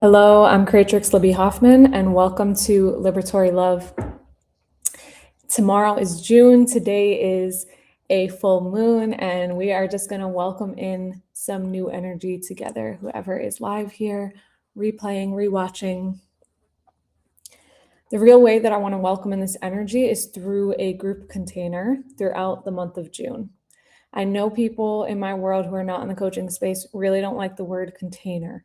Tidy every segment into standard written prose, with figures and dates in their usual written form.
Hello, I'm Creatrix Libby Hoffman, and welcome to Liberatory Love. Tomorrow is June. Today is a full moon, and we are just going to welcome in some new energy together. Whoever is live here, replaying, rewatching. The real way that I want to welcome in this energy is through a group container throughout the month of June. I know people in my world who are not in the coaching space really don't like the word container.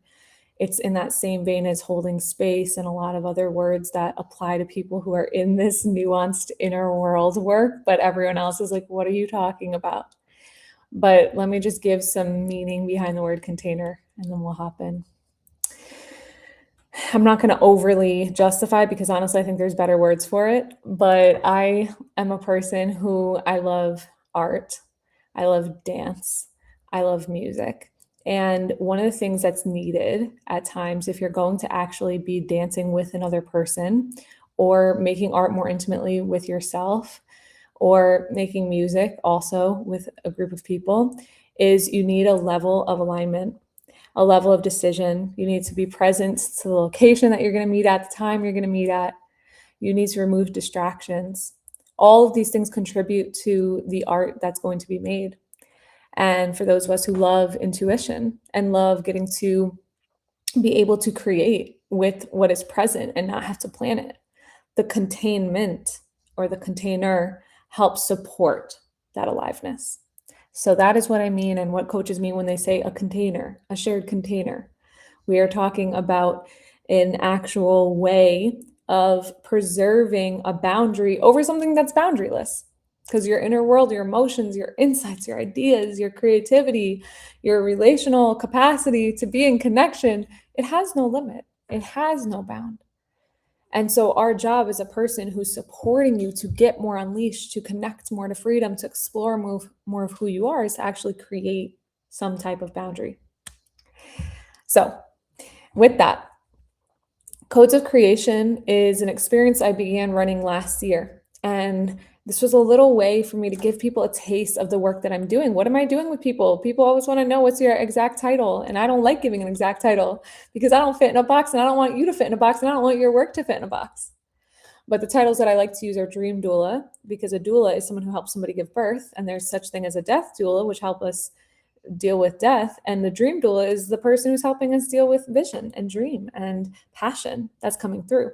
It's in that same vein as holding space and a lot of other words that apply to people who are in this nuanced inner world work, but everyone else is like, what are you talking about? But let me just give some meaning behind the word container, and then we'll hop in. I'm not going to overly justify because honestly, I think there's better words for it, but I am a person who I love art. I love dance. I love music. And one of the things that's needed at times, if you're going to actually be dancing with another person or making art more intimately with yourself or making music also with a group of people, is you need a level of alignment, a level of decision. You need to be present to the location that you're going to meet at, the time you're going to meet at. You need to remove distractions. All of these things contribute to the art that's going to be made. And for those of us who love intuition and love getting to be able to create with what is present and not have to plan it, the containment or the container helps support that aliveness. So that is what I mean and what coaches mean when they say a container, a shared container. We are talking about an actual way of preserving a boundary over something that's boundaryless. Because your inner world, your emotions, your insights, your ideas, your creativity, your relational capacity to be in connection, it has no limit. It has no bound. And so our job as a person who's supporting you to get more unleashed, to connect more to freedom, to explore more of who you are, is to actually create some type of boundary. So with that, Codes of Creation is an experience I began running last year. And this was a little way for me to give people a taste of the work that I'm doing. What am I doing with people? People always want to know what's your exact title. And I don't like giving an exact title because I don't fit in a box and I don't want you to fit in a box and I don't want your work to fit in a box. But the titles that I like to use are dream doula, because a doula is someone who helps somebody give birth. And there's such thing as a death doula, which help us deal with death. And the dream doula is the person who's helping us deal with vision and dream and passion that's coming through.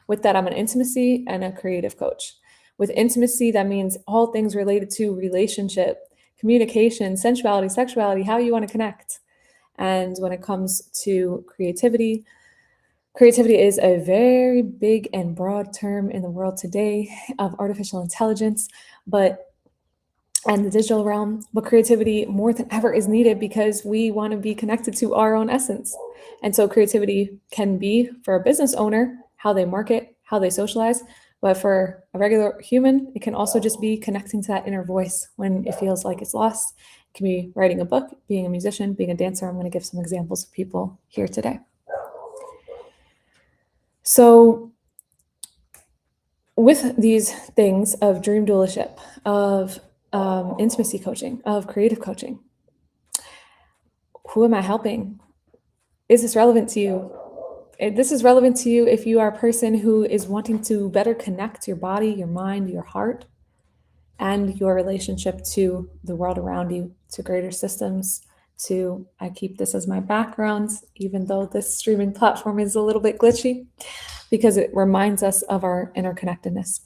With that, I'm an intimacy and a creative coach. With intimacy, that means all things related to relationship, communication, sensuality, sexuality, how you want to connect. And when it comes to creativity, creativity is a very big and broad term in the world today of artificial intelligence, and the digital realm, but creativity more than ever is needed because we want to be connected to our own essence. And so creativity can be, for a business owner, how they market, how they socialize, but for a regular human, it can also just be connecting to that inner voice when it feels like it's lost. It can be writing a book, being a musician, being a dancer. I'm going to give some examples of people here today. So with these things of dream doulaship, of intimacy coaching, of creative coaching, who am I helping? Is this relevant to you? This is relevant to you if you are a person who is wanting to better connect your body, your mind, your heart, and your relationship to the world around you, to greater systems, I keep this as my background, even though this streaming platform is a little bit glitchy, because it reminds us of our interconnectedness.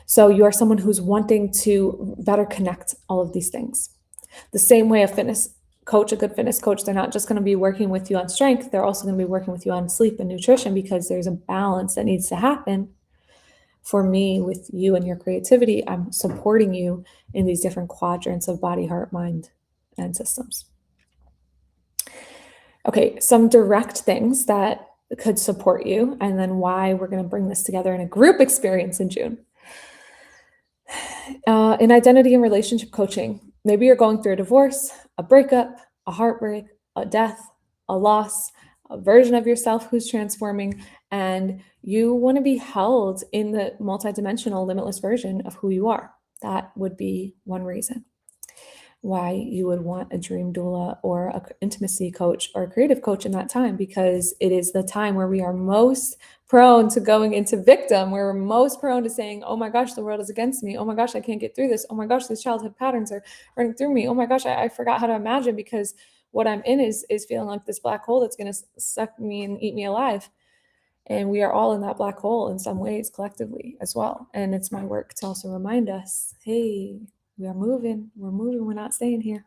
So you are someone who's wanting to better connect all of these things. The same way a fitness coach, a good fitness coach, they're not just going to be working with you on strength, they're also going to be working with you on sleep and nutrition, because there's a balance that needs to happen. For me, with you and your creativity, I'm supporting you in these different quadrants of body, heart, mind, and systems. Okay, some direct things that could support you, and then why we're going to bring this together in a group experience in June. In identity and relationship coaching, maybe you're going through a divorce, a breakup, a heartbreak, a death, a loss, a version of yourself who's transforming, and you want to be held in the multidimensional, limitless version of who you are. That would be one reason. why you would want a dream doula or an intimacy coach or a creative coach in that time, because it is the time where we are most prone to going into victim, where we're most prone to saying, oh my gosh, the world is against me. Oh my gosh, I can't get through this. Oh my gosh, these childhood patterns are running through me. Oh my gosh, I forgot how to imagine, because what I'm in is feeling like this black hole that's going to suck me and eat me alive. And we are all in that black hole in some ways collectively as well. And it's my work to also remind us, hey, we are moving, we're not staying here.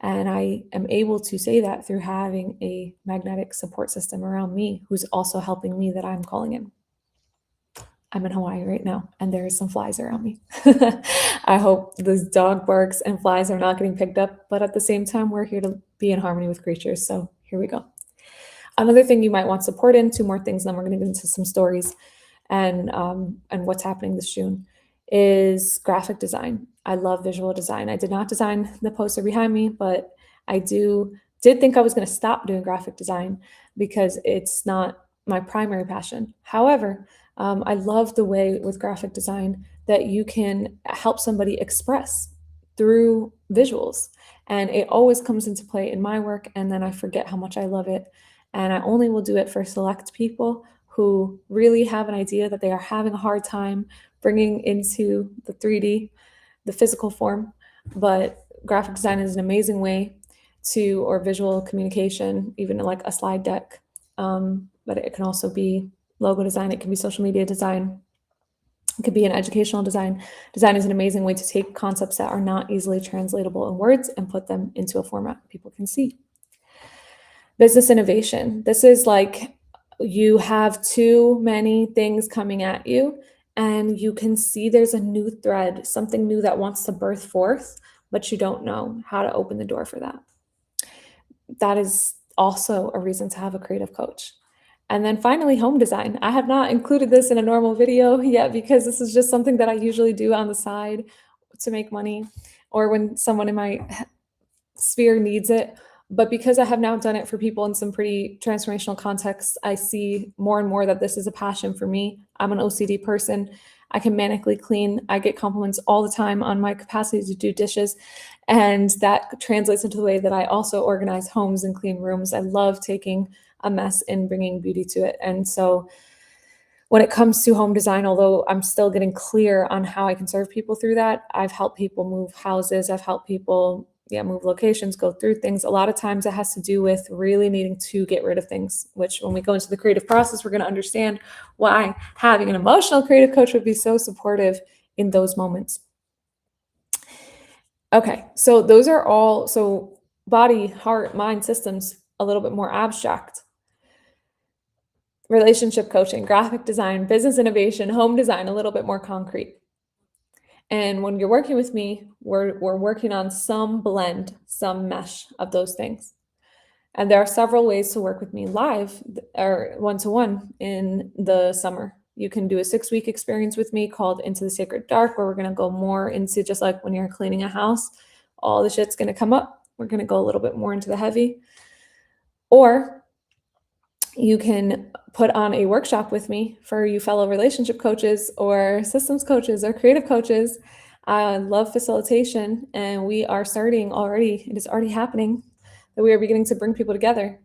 And I am able to say that through having a magnetic support system around me who's also helping me, that I'm calling in. I'm in Hawaii right now, and there are some flies around me. I hope this dog barks and flies are not getting picked up, but at the same time, we're here to be in harmony with creatures. So here we go. Another thing you might want support in, 2 more things, then we're going to get into some stories and what's happening this June, is graphic design. I love visual design. I did not design the poster behind me, but I did think I was going to stop doing graphic design because it's not my primary passion. However, I love the way with graphic design that you can help somebody express through visuals. And it always comes into play in my work, and then I forget how much I love it. And I only will do it for select people who really have an idea that they are having a hard time bringing into the 3D, the physical form. But graphic design is an amazing way to, or visual communication, even like a slide deck. But it can also be logo design. It can be social media design. It could be an educational design. Design is an amazing way to take concepts that are not easily translatable in words and put them into a format people can see. Business innovation. This is like you have too many things coming at you, and you can see there's a new thread, something new that wants to birth forth, but you don't know how to open the door for that. That is also a reason to have a creative coach. And then finally, home design. I have not included this in a normal video yet because this is just something that I usually do on the side to make money, or when someone in my sphere needs it. But because I have now done it for people in some pretty transformational contexts, I see more and more that this is a passion for me. I'm an OCD person. I can manically clean. I get compliments all the time on my capacity to do dishes. And that translates into the way that I also organize homes and clean rooms. I love taking a mess and bringing beauty to it. And so when it comes to home design, although I'm still getting clear on how I can serve people through that, I've helped people move houses. I've helped people move locations, go through things. A lot of times it has to do with really needing to get rid of things, which when we go into the creative process, we're going to understand why having an emotional creative coach would be so supportive in those moments. Okay, so those are all, so body, heart, mind, systems, a little bit more abstract. Relationship coaching, graphic design, business innovation, home design, a little bit more concrete. And when you're working with me, we're working on some blend, some mesh of those things. And there are several ways to work with me live or one-to-one in the summer. You can do a 6-week experience with me called Into the Sacred Dark, where we're going to go more into, just like when you're cleaning a house, all the shit's going to come up. We're going to go a little bit more into the heavy. Or you can put on a workshop with me for you fellow relationship coaches or systems coaches or creative coaches. I love facilitation, and we are starting already. It is already happening that we are beginning to bring people together.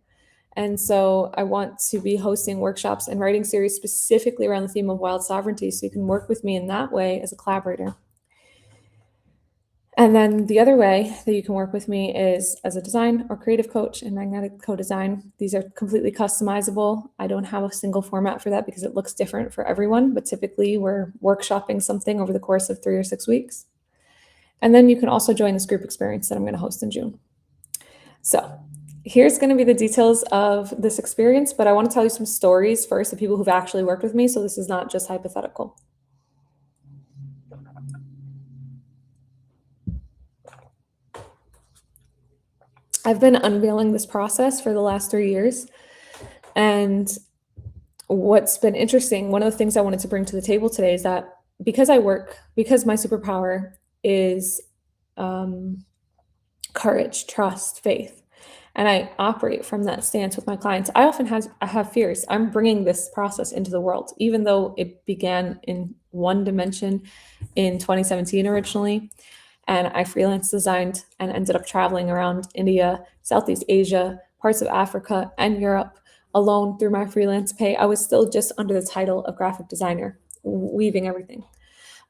And so I want to be hosting workshops and writing series specifically around the theme of wild sovereignty, so you can work with me in that way as a collaborator. And then the other way that you can work with me is as a design or creative coach and magnetic co-design. These are completely customizable. I don't have a single format for that because it looks different for everyone, but typically we're workshopping something over the course of 3 or 6 weeks. And then you can also join this group experience that I'm going to host in June. So here's going to be the details of this experience, but I want to tell you some stories first of people who've actually worked with me, so this is not just hypothetical. I've been unveiling this process for the last 3 years. And what's been interesting, one of the things I wanted to bring to the table today is that because my superpower is courage, trust, faith, and I operate from that stance with my clients, I have fears. I'm bringing this process into the world, even though it began in one dimension in 2017 originally. and I freelance designed and ended up traveling around India, Southeast Asia, parts of Africa, and Europe alone through my freelance pay. I was still just under the title of graphic designer, weaving everything.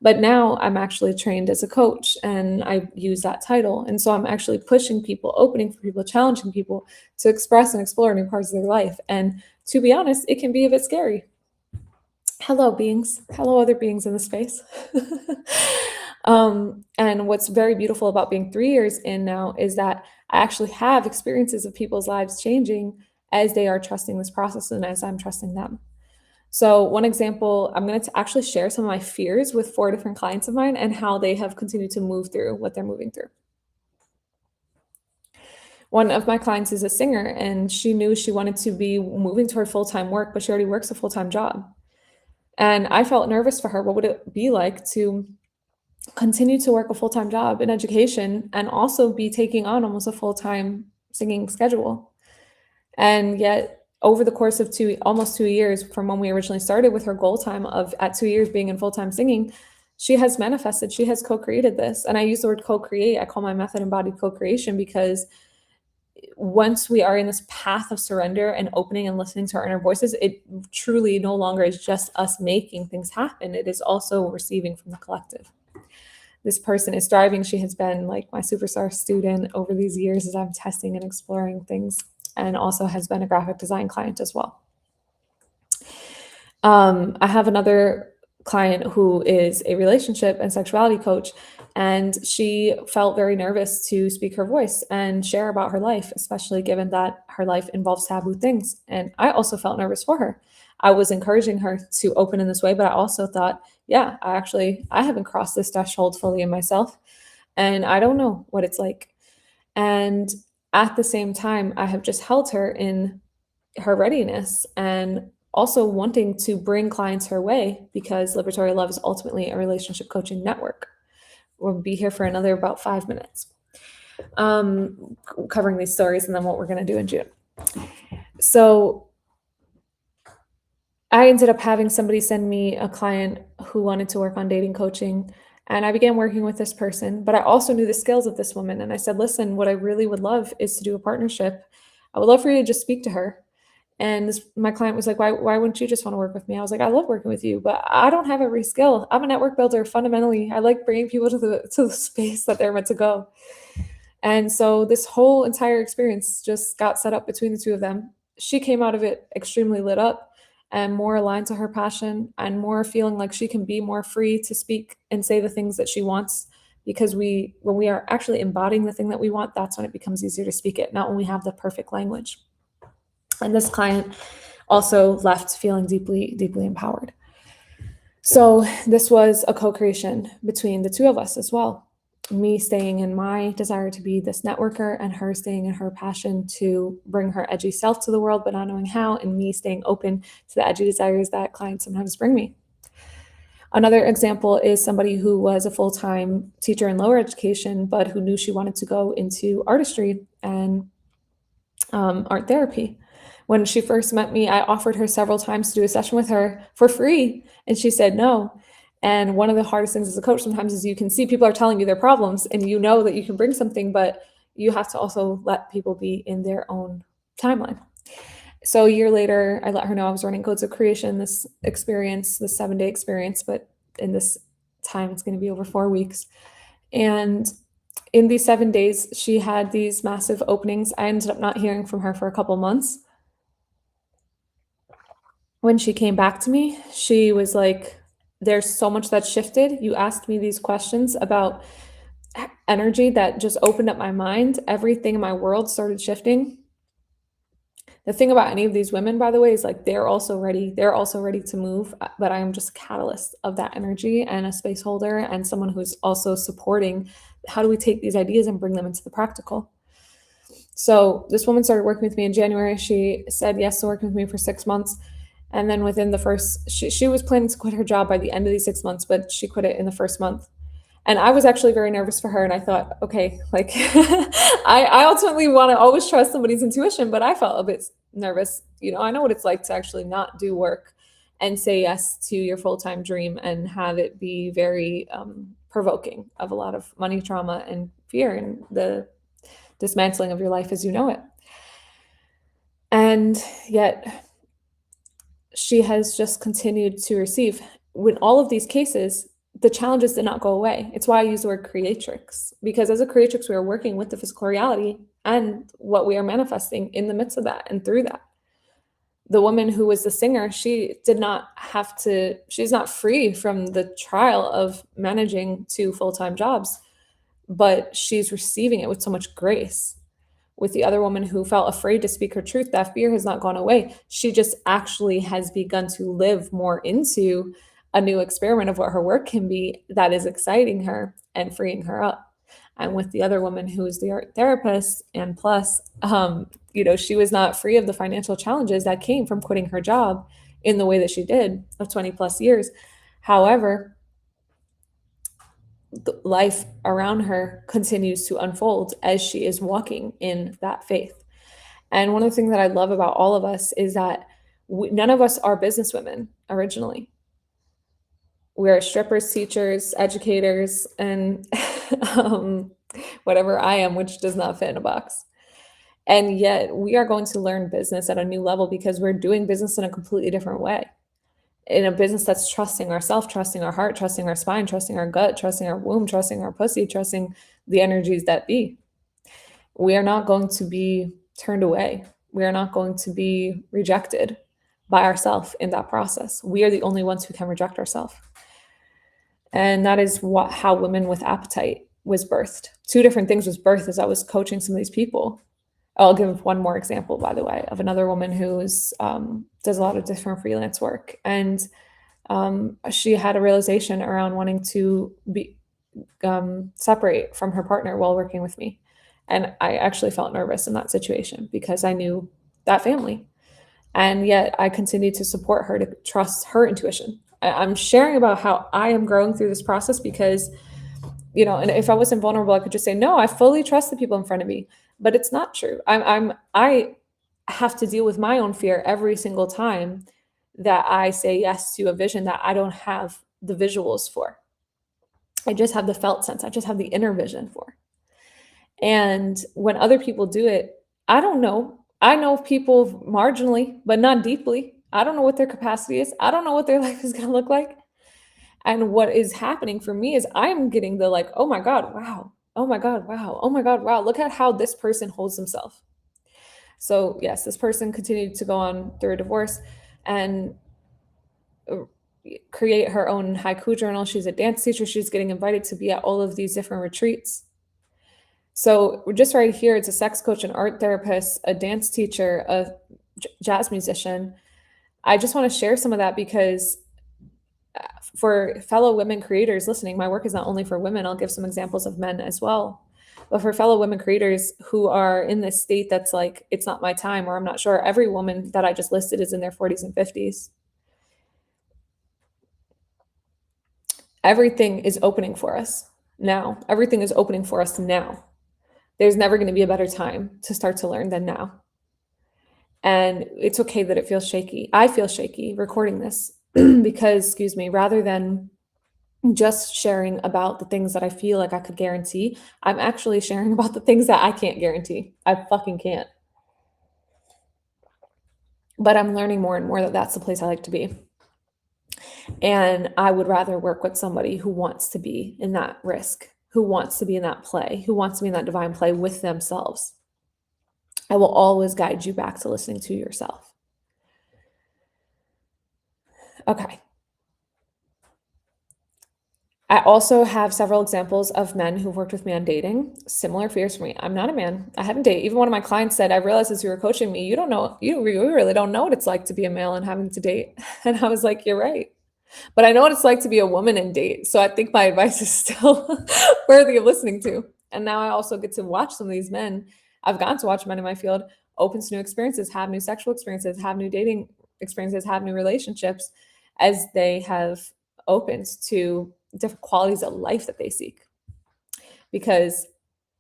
But now I'm actually trained as a coach and I use that title. And so I'm actually pushing people, opening for people, challenging people to express and explore new parts of their life. And to be honest, it can be a bit scary. Hello, beings. Hello, other beings in the space. And what's very beautiful about being 3 years in now is that I actually have experiences of people's lives changing as they are trusting this process and as I'm trusting them. So, one example, I'm going to actually share some of my fears with 4 different clients of mine and how they have continued to move through what they're moving through. One of my clients is a singer, and she knew she wanted to be moving toward full time work, but she already works a full time job. And I felt nervous for her. What would it be like to continue to work a full time job in education and also be taking on almost a full time singing schedule? And yet, over the course of almost 2 years from when we originally started with her goal time of at 2 years being in full time singing, she has manifested, she has co created this. And I use the word co create. I call my method embodied co creation because once we are in this path of surrender and opening and listening to our inner voices, it truly no longer is just us making things happen. It is also receiving from the collective. This person is thriving. She has been like my superstar student over these years as I'm testing and exploring things, and also has been a graphic design client as well. I have another client who is a relationship and sexuality coach, and she felt very nervous to speak her voice and share about her life, especially given that her life involves taboo things. And I also felt nervous for her. I was encouraging her to open in this way, but I also thought, yeah, I haven't crossed this threshold fully in myself, and I don't know what it's like. And at the same time, I have just held her in her readiness and also wanting to bring clients her way, because Liberatory Love is ultimately a relationship coaching network. We'll be here for another about 5 minutes, covering these stories and then what we're going to do in June. So I ended up having somebody send me a client who wanted to work on dating coaching, and I began working with this person, but I also knew the skills of this woman. And I said, listen, what I really would love is to do a partnership. I would love for you to just speak to her. And my client was like, why wouldn't you just want to work with me? I was like, I love working with you, but I don't have every skill. I'm a network builder. Fundamentally, I like bringing people to the space that they're meant to go. And so this whole entire experience just got set up between the two of them. She came out of it extremely lit up and more aligned to her passion and more feeling like she can be more free to speak and say the things that she wants. Because when we are actually embodying the thing that we want, that's when it becomes easier to speak it, not when we have the perfect language. And this client also left feeling deeply, deeply empowered. So this was a co-creation between the two of us as well. Me staying in my desire to be this networker, and her staying in her passion to bring her edgy self to the world, but not knowing how, and me staying open to the edgy desires that clients sometimes bring me. Another example is somebody who was a full-time teacher in lower education, but who knew she wanted to go into artistry and art therapy. When she first met me, I offered her several times to do a session with her for free, and she said no. And one of the hardest things as a coach sometimes is you can see people are telling you their problems, and you know that you can bring something, but you have to also let people be in their own timeline. So a year later, I let her know I was running Codes of Creation, this experience, this 7-day experience, but in this time, it's going to be over 4 weeks. And in these 7 days, she had these massive openings. I ended up not hearing from her for a couple months. When she came back to me, she was like, there's so much that shifted. You asked me these questions about energy that just opened up my mind. Everything in my world started shifting. The thing about any of these women, by the way, is like they're also ready. They're also ready to move, but I am just a catalyst of that energy and a space holder and someone who's also supporting how do we take these ideas and bring them into the practical. So this woman started working with me in January. She said yes to working with me for 6 months. And then within the first, she was planning to quit her job by the end of these 6 months, but she quit it in the first month. And I was actually very nervous for her. And I thought, okay, like I ultimately want to always trust somebody's intuition, but I felt a bit nervous. You know, I know what it's like to actually not do work and say yes to your full-time dream and have it be very provoking of a lot of money trauma and fear and the dismantling of your life as you know it. And yet she has just continued to receive. In all of these cases, the challenges did not go away. It's why I use the word creatrix, because as a creatrix, we are working with the physical reality and what we are manifesting in the midst of that and through that. The woman who was the singer, she did not have to, she's not free from the trial of managing two full-time jobs, but she's receiving it with so much grace. With the other woman who felt afraid to speak her truth, that fear has not gone away. She just actually has begun to live more into a new experiment of what her work can be that is exciting her and freeing her up. And with the other woman who is the art therapist, and plus, she was not free of the financial challenges that came from quitting her job in the way that she did of 20 plus years. However, the life around her continues to unfold as she is walking in that faith. And one of the things that I love about all of us is that none of us are businesswomen originally. We are strippers, teachers, educators, and whatever I am, which does not fit in a box. And yet we are going to learn business at a new level because we're doing business in a completely different way. In a business that's trusting ourselves, trusting our heart, trusting our spine, trusting our gut, trusting our womb, trusting our pussy, trusting the energies that be. We are not going to be turned away. We are not going to be rejected by ourselves in that process. We are the only ones who can reject ourselves. And that is how Women with Appetite was birthed. Two different things was birthed as I was coaching some of these people. I'll give one more example, by the way, of another woman who's does a lot of different freelance work. And she had a realization around wanting to be separate from her partner while working with me. And I actually felt nervous in that situation because I knew that family. And yet I continued to support her to trust her intuition. I'm sharing about how I am growing through this process because, and if I wasn't vulnerable, I could just say, no, I fully trust the people in front of me. But it's not true. I have to deal with my own fear every single time that I say yes to a vision that I don't have the visuals for. I just have the felt sense. I just have the inner vision for. And when other people do it, I don't know. I know people marginally, but not deeply. I don't know what their capacity is. I don't know what their life is going to look like. And what is happening for me is I'm getting the like, oh my God, wow. Oh my God, wow. Oh my God, wow. Look at how this person holds himself. So yes, this person continued to go on through a divorce and create her own haiku journal. She's a dance teacher. She's getting invited to be at all of these different retreats. So just right here, it's a sex coach, an art therapist, a dance teacher, a jazz musician. I just want to share some of that because for fellow women creators listening, my work is not only for women. I'll give some examples of men as well. But for fellow women creators who are in this state that's like, it's not my time, or I'm not sure, every woman that I just listed is in their 40s and 50s. Everything is opening for us now. Everything is opening for us now. There's never going to be a better time to start to learn than now. And it's okay that it feels shaky. I feel shaky recording this because, rather than just sharing about the things that I feel like I could guarantee, I'm actually sharing about the things that I can't guarantee. I fucking can't. But I'm learning more and more that that's the place I like to be. And I would rather work with somebody who wants to be in that risk, who wants to be in that play, who wants to be in that divine play with themselves. I will always guide you back to listening to yourself. Okay. I also have several examples of men who've worked with me on dating, similar fears for me. I'm not a man. I haven't dated. Even one of my clients said, I realized as you were coaching me, you really don't know what it's like to be a male and having to date. And I was like, you're right. But I know what it's like to be a woman and date. So I think my advice is still worthy of listening to. And now I also get to watch some of these men. I've gotten to watch men in my field open to new experiences, have new sexual experiences, have new dating experiences, have new relationships as they have opened to different qualities of life that they seek. Because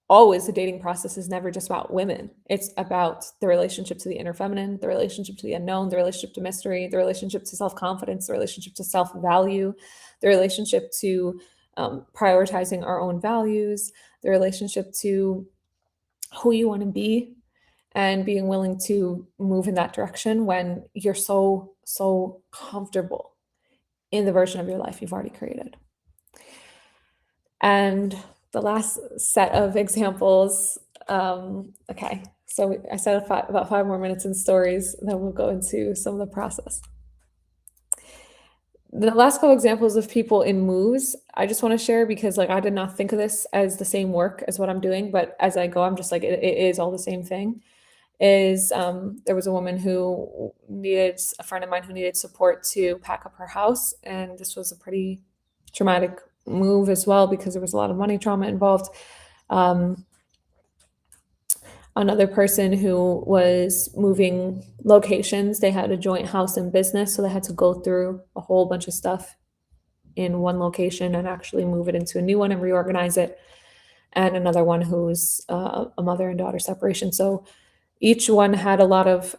always the dating process is never just about women. It's about the relationship to the inner feminine, the relationship to the unknown, the relationship to mystery, the relationship to self-confidence, the relationship to self-value, the relationship to prioritizing our own values, the relationship to who you want to be, and being willing to move in that direction when you're so comfortable in the version of your life you've already created. And the last set of examples, okay, so I said about 5 more minutes in stories, then we'll go into some of the process. The last couple examples of people in moves, I just want to share because like I did not think of this as the same work as what I'm doing, but as I go, I'm just like it is all the same thing. There was a woman who needed a friend of mine who needed support to pack up her house, and this was a pretty traumatic move as well because there was a lot of money trauma involved. Um, Another person who was moving locations, they had a joint house and business, so they had to go through a whole bunch of stuff in one location and actually move it into a new one and reorganize it. And another one who's a mother and daughter separation. So each one had a lot of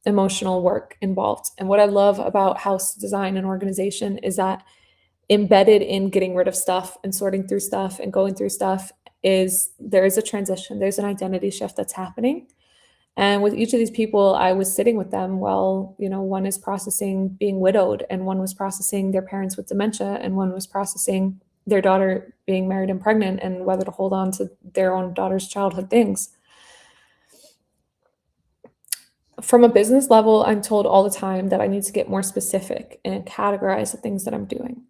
emotional work involved. And what I love about house design and organization is that embedded in getting rid of stuff and sorting through stuff and going through stuff is there is a transition, there's an identity shift that's happening. And with each of these people, I was sitting with them while, one is processing being widowed, and one was processing their parents with dementia, and one was processing their daughter being married and pregnant and whether to hold on to their own daughter's childhood things. From a business level, I'm told all the time that I need to get more specific and categorize the things that I'm doing.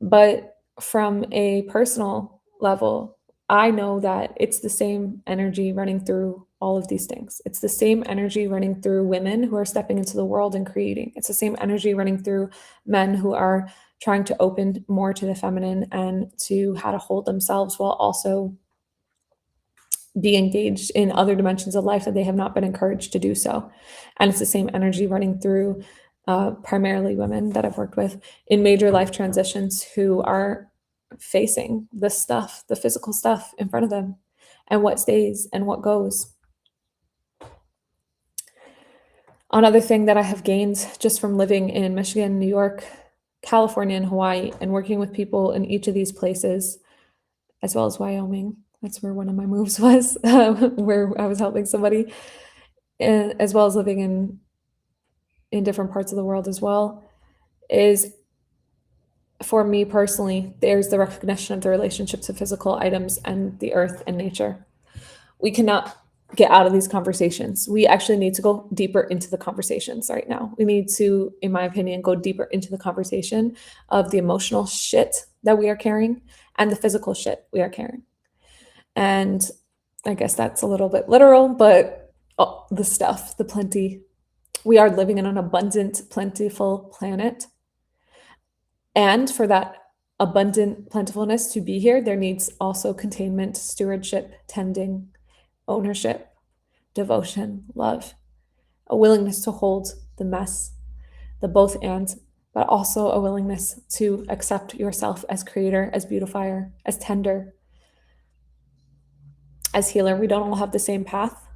But from a personal level, I know that it's the same energy running through all of these things. It's the same energy running through women who are stepping into the world and creating. It's the same energy running through men who are trying to open more to the feminine and to how to hold themselves while also be engaged in other dimensions of life that they have not been encouraged to do so. And it's the same energy running through primarily women that I've worked with in major life transitions who are facing the stuff, the physical stuff in front of them, and what stays and what goes. Another thing that I have gained just from living in Michigan, New York, California, and Hawaii, and working with people in each of these places, as well as Wyoming. That's where one of my moves was, where I was helping somebody, and as well as living in different parts of the world as well, is for me personally, there's the recognition of the relationship to physical items and the earth and nature. We cannot get out of these conversations. We actually need to go deeper into the conversations right now. We need to, in my opinion, go deeper into the conversation of the emotional shit that we are carrying and the physical shit we are carrying. And I guess that's a little bit literal, but the stuff, the plenty. We are living in an abundant, plentiful planet. And for that abundant plentifulness to be here, there needs also containment, stewardship, tending, ownership, devotion, love, a willingness to hold the mess, the both and, but also a willingness to accept yourself as creator, as beautifier, as tender, as healer. We don't all have the same path,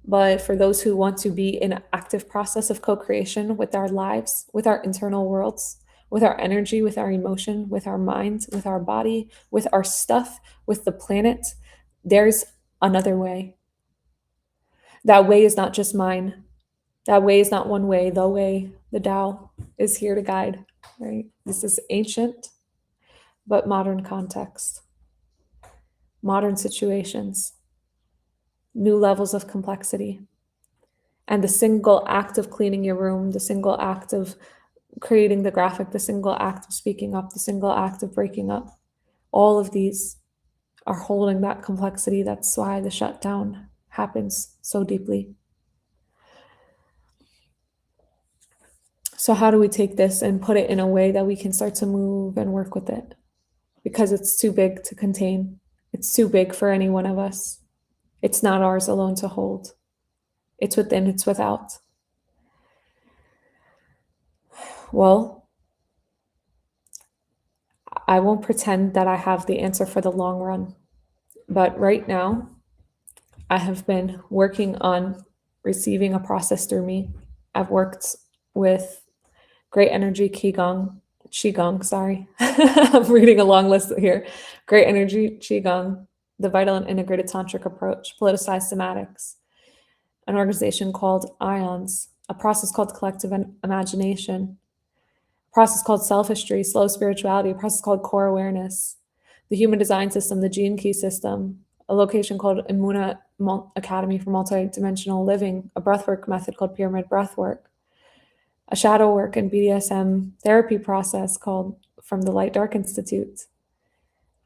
but for those who want to be in an active process of co-creation with our lives, with our internal worlds, with our energy, with our emotion, with our mind, with our body, with our stuff, with the planet, there's another way. That way is not just mine. That way is not one way. The way, the Tao, is here to guide, right? This is ancient, but modern context, modern situations, new levels of complexity. And the single act of cleaning your room, the single act of creating the graphic, the single act of speaking up, the single act of breaking up, all of these are holding that complexity. That's why the shutdown happens so deeply. So how do we take this and put it in a way that we can start to move and work with it? Because it's too big to contain. It's too big for any one of us. It's not ours alone to hold. It's within, it's without. Well, I won't pretend that I have the answer for the long run. But right now, I have been working on receiving a process through me. I've worked with great energy Qigong, Qigong, sorry. I'm reading a long list here. Great energy, Qigong, the vital and integrated tantric approach, politicized somatics, an organization called IONS, a process called collective imagination, a process called self-history, slow spirituality, a process called core awareness, the human design system, the gene key system, a location called Imuna Academy for Multidimensional Living, a breathwork method called pyramid breathwork, a shadow work and BDSM therapy process called From the Light Dark Institute.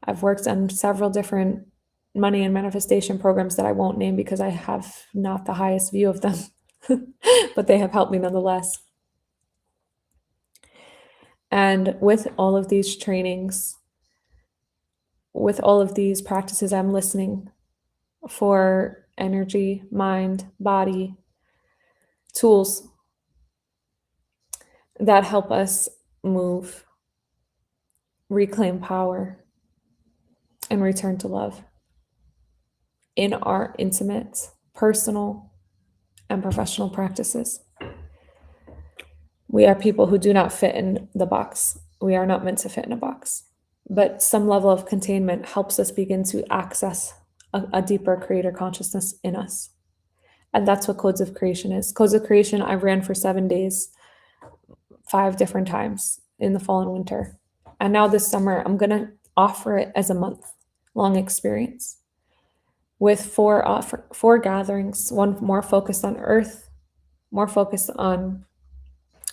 I've worked on several different money and manifestation programs that I won't name because I have not the highest view of them, but they have helped me nonetheless. And with all of these trainings, with all of these practices, I'm listening for energy, mind, body, tools that help us move, reclaim power, and return to love in our intimate, personal, and professional practices. We are people who do not fit in the box. We are not meant to fit in a box. But some level of containment helps us begin to access a deeper creator consciousness in us. And that's what Codes of Creation is. Codes of Creation, I ran for 7 days, 5 different times in the fall and winter. And now this summer, I'm going to offer it as a month-long experience with 4 gatherings, one more focused on earth, more focused on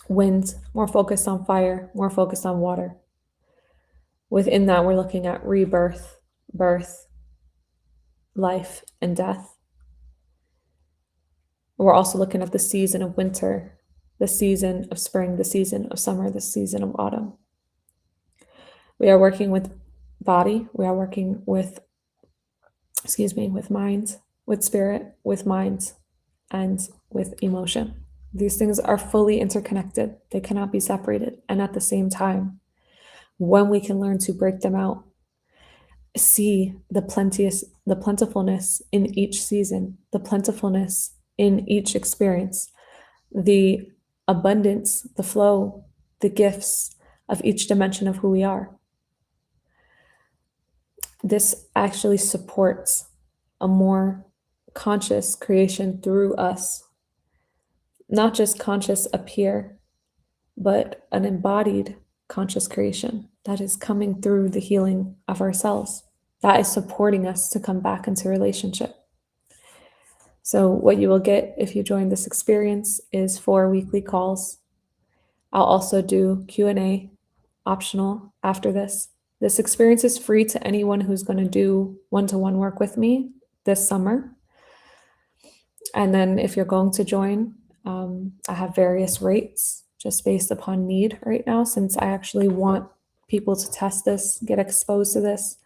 wind, more focused on fire, more focused on water. Within that, we're looking at rebirth, birth, life, and death. We're also looking at the season of winter, the season of spring, the season of summer, the season of autumn. We are working with body, we are working with mind, with spirit, with mind, and with emotion. These things are fully interconnected. They cannot be separated. And at the same time, when we can learn to break them out, see the plentifulness in each season, the plentifulness in each experience, the abundance, the flow, the gifts of each dimension of who we are. This actually supports a more conscious creation through us. Not just conscious up here, but an embodied conscious creation that is coming through the healing of ourselves, that is supporting us to come back into relationship. So what you will get if you join this experience is 4 weekly calls. I'll also do Q&A, optional after this. This experience is free to anyone who's going to do one-to-one work with me this summer. And then if you're going to join, I have various rates just based upon need right now, since I actually want people to test this, get exposed to this.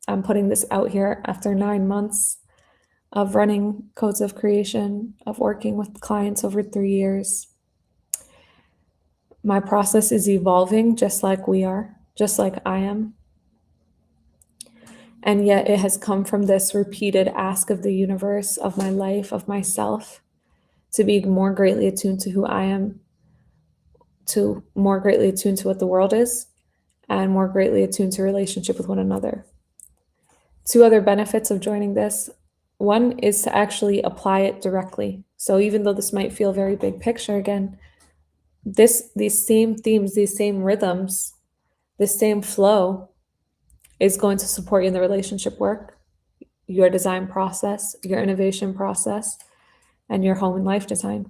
I'm putting this out here after 9 months of running Codes of Creation, of working with clients over 3 years. My process is evolving just like we are, just like I am. And yet it has come from this repeated ask of the universe, of my life, of myself, to be more greatly attuned to who I am, to more greatly attuned to what the world is, and more greatly attuned to relationship with one another. 2 other benefits of joining this. One is to actually apply it directly. So even though this might feel very big picture again, these same themes, these same rhythms, this same flow is going to support you in the relationship work, your design process, your innovation process, and your home and life design.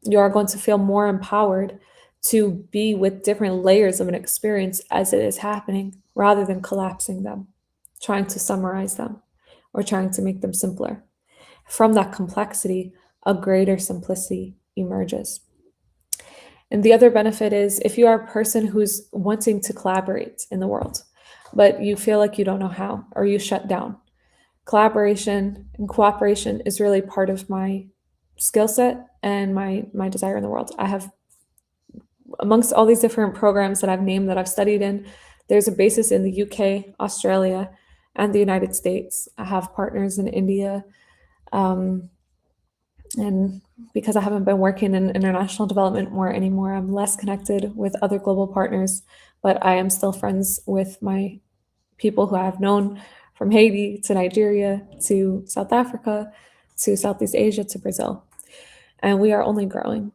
You are going to feel more empowered to be with different layers of an experience as it is happening, rather than collapsing them, trying to summarize them, or trying to make them simpler. From that complexity, a greater simplicity emerges. And the other benefit is, if you are a person who's wanting to collaborate in the world, but you feel like you don't know how, or you shut down, collaboration and cooperation is really part of my skill set and my desire in the world. I have, amongst all these different programs that I've named that I've studied in, there's a basis in the UK, Australia, and the United States. I have partners in India, and because I haven't been working in international development more anymore. I'm less connected with other global partners, but I am still friends with my people who I've known from Haiti to Nigeria to South Africa to Southeast Asia to Brazil. And we are only growing.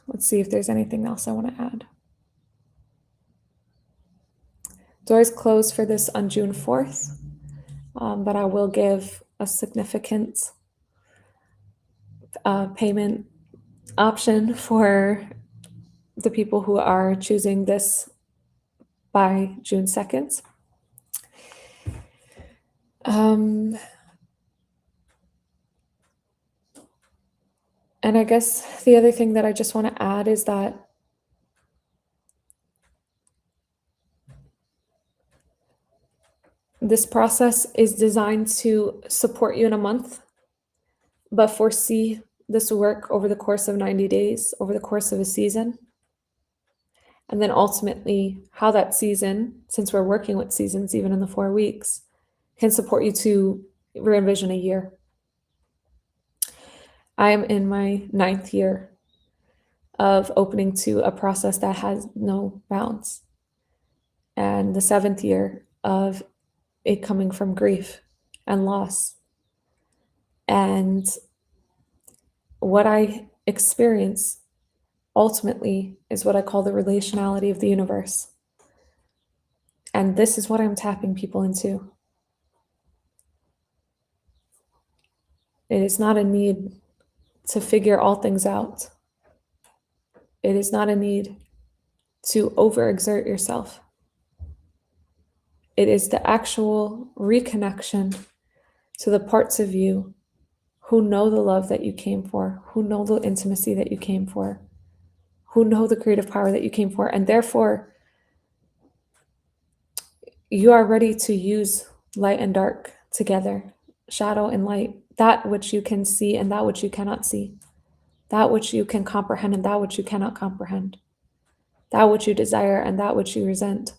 Let's see if there's anything else I want to add. Doors close for this on June 4th, but I will give a significant payment option for the people who are choosing this by June 2nd. And I guess the other thing that I just want to add is that this process is designed to support you in a month, but foresee this work over the course of 90 days, over the course of a season. And then ultimately, how that season, since we're working with seasons even in the 4 weeks, can support you to re-envision a year. I am in my 9th year of opening to a process that has no bounds, and the 7th year of it coming from grief and loss. And what I experience ultimately is what I call the relationality of the universe. And this is what I'm tapping people into. It is not a need to figure all things out. It is not a need to overexert yourself. It is the actual reconnection to the parts of you who know the love that you came for, who know the intimacy that you came for, who know the creative power that you came for, and therefore you are ready to use light and dark together, shadow and light, that which you can see and that which you cannot see, that which you can comprehend and that which you cannot comprehend, that which you desire and that which you resent.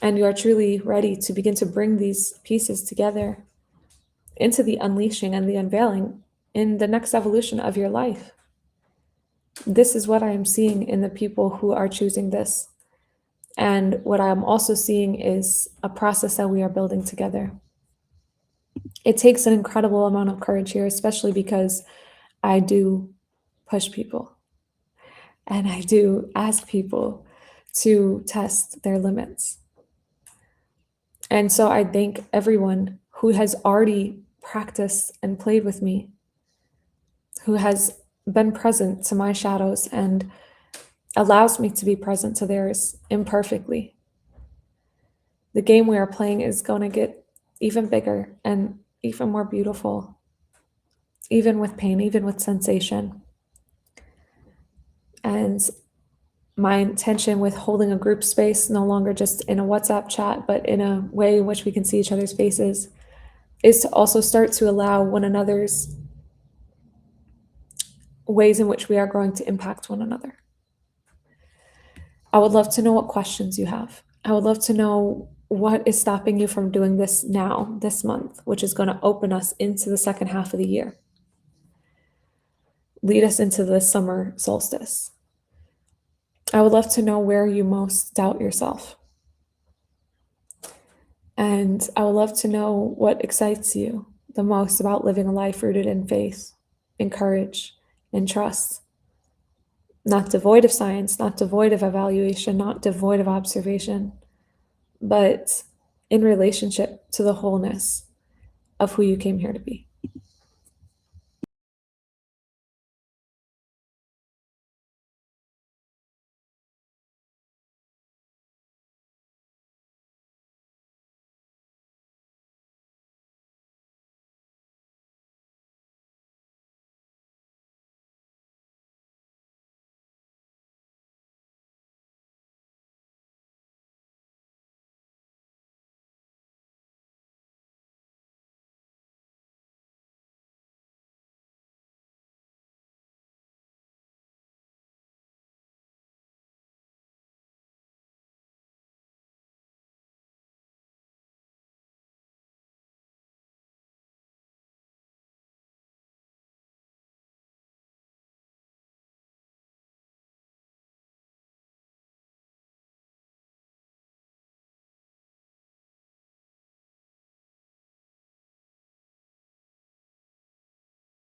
And you are truly ready to begin to bring these pieces together into the unleashing and the unveiling in the next evolution of your life. This is what I am seeing in the people who are choosing this. And what I'm also seeing is a process that we are building together. It takes an incredible amount of courage here, especially because I do push people and I do ask people to test their limits. And so I thank everyone who has already practiced and played with me, who has been present to my shadows and allows me to be present to theirs imperfectly. The game we are playing is going to get even bigger and even more beautiful, even with pain, even with sensation. And my intention with holding a group space, no longer just in a WhatsApp chat, but in a way in which we can see each other's faces, is to also start to allow one another's ways in which we are going to impact one another. I would love to know what questions you have. I would love to know what is stopping you from doing this now, this month, which is going to open us into the second half of the year, lead us into the summer solstice. I would love to know where you most doubt yourself. And I would love to know what excites you the most about living a life rooted in faith, in courage, in trust. Not devoid of science, not devoid of evaluation, not devoid of observation, but in relationship to the wholeness of who you came here to be.